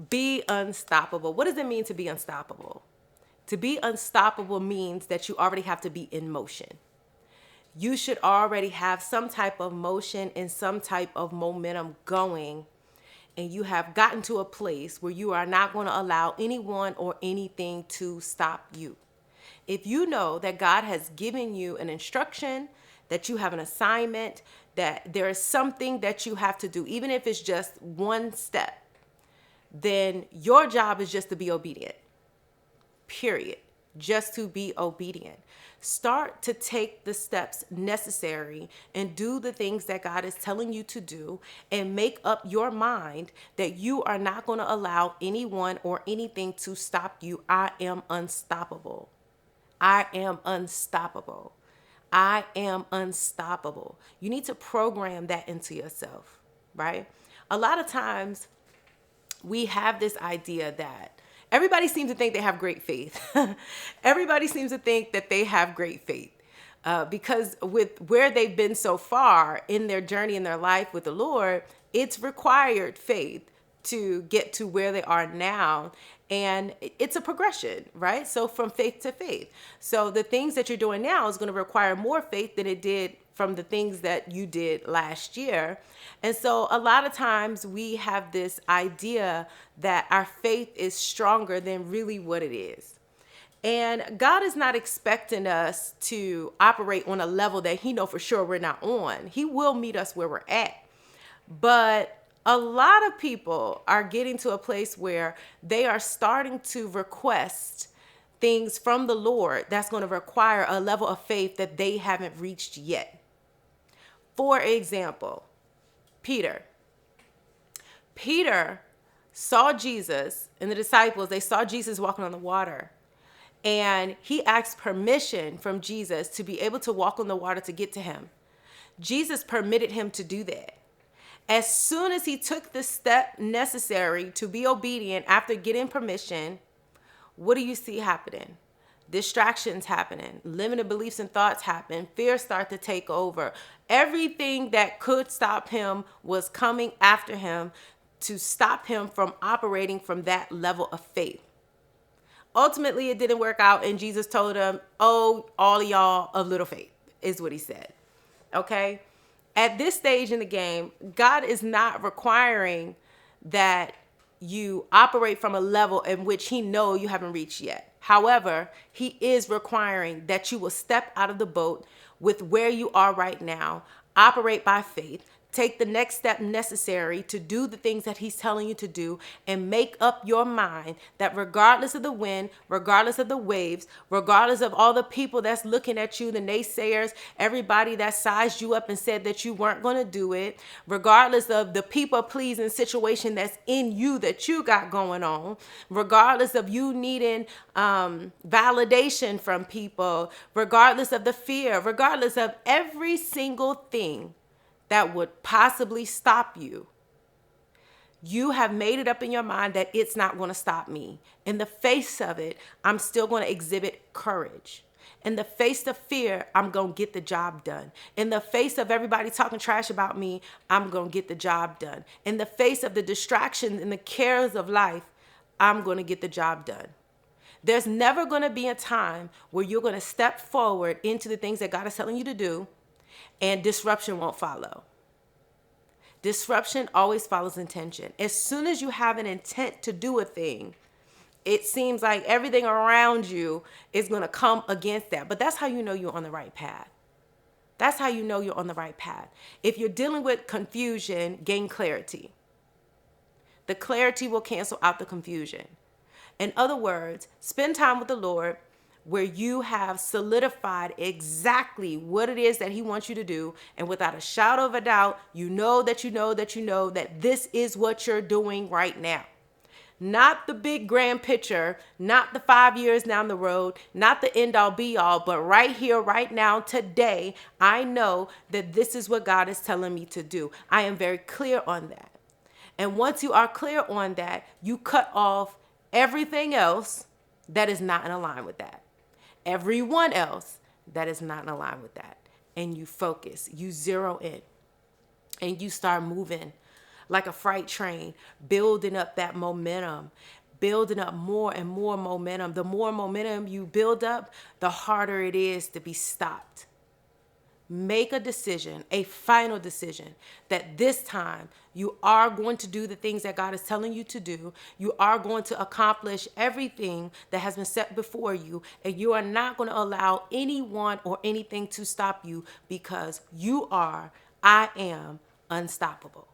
Be unstoppable. What does it mean to be unstoppable? To be unstoppable means that you already have to be in motion. You should already have some type of motion and some type of momentum going. And you have gotten to a place where you are not going to allow anyone or anything to stop you. If you know that God has given you an instruction, that you have an assignment, that there is something that you have to do, even if it's just one step, then your job is just to be obedient. Period. Just to be obedient. Start to take the steps necessary and do the things that God is telling you to do, and make up your mind that you are not going to allow anyone or anything to stop you. I am unstoppable. I am unstoppable. I am unstoppable. You need to program that into yourself, right? A lot of times we have this idea that everybody seems to think they have great faith. Everybody seems to think that they have great faith because with where they've been so far in their journey in their life with the Lord, it's required faith to get to where they are now. And it's a progression, right? So from faith to faith. So the things that you're doing now is going to require more faith than it did from the things that you did last year. And so a lot of times we have this idea that our faith is stronger than really what it is. And God is not expecting us to operate on a level that he knows for sure we're not on. He will meet us where we're at. But a lot of people are getting to a place where they are starting to request things from the Lord that's going to require a level of faith that they haven't reached yet. For example, Peter. Peter saw Jesus and the disciples, they saw Jesus walking on the water. And he asked permission from Jesus to be able to walk on the water to get to him. Jesus permitted him to do that. As soon as he took the step necessary to be obedient after getting permission, what do you see happening? Distractions happening, limited beliefs and thoughts happen, fear start to take over. Everything that could stop him was coming after him to stop him from operating from that level of faith. Ultimately, it didn't work out, and Jesus told him, "Oh, all of y'all of little faith," is what he said. Okay? At this stage in the game, God is not requiring that you operate from a level in which he knows you haven't reached yet. However, he is requiring that you will step out of the boat with where you are right now, operate by faith, take the next step necessary to do the things that he's telling you to do, and make up your mind that regardless of the wind, regardless of the waves, regardless of all the people that's looking at you, the naysayers, everybody that sized you up and said that you weren't going to do it, regardless of the people pleasing situation that's in you that you got going on, regardless of you needing validation from people, regardless of the fear, regardless of every single thing that would possibly stop you, you have made it up in your mind that it's not going to stop me. In the face of it, I'm still going to exhibit courage. In the face of fear, I'm going to get the job done. In the face of everybody talking trash about me, I'm going to get the job done. In the face of the distractions and the cares of life, I'm going to get the job done. There's never going to be a time where you're going to step forward into the things that God is telling you to do and disruption won't follow. Disruption always follows intention. As soon as you have an intent to do a thing, it seems like everything around you is going to come against that. But that's how you know you're on the right path. That's how you know you're on the right path. If you're dealing with confusion, gain clarity. The clarity will cancel out the confusion. In other words, spend time with the Lord where you have solidified exactly what it is that he wants you to do. And without a shadow of a doubt, you know that this is what you're doing right now. Not the big grand picture, not the 5 years down the road, not the end all be all, but right here, right now, today, I know that this is what God is telling me to do. I am very clear on that. And once you are clear on that, you cut off everything else that is not in line with that. Everyone else that is not in line with that. And you focus, you zero in, and you start moving like a freight train, building up that momentum, building up more and more momentum. The more momentum you build up, the harder it is to be stopped. Make a decision, a final decision, that this time you are going to do the things that God is telling you to do. You are going to accomplish everything that has been set before you, and you are not going to allow anyone or anything to stop you, because I am unstoppable.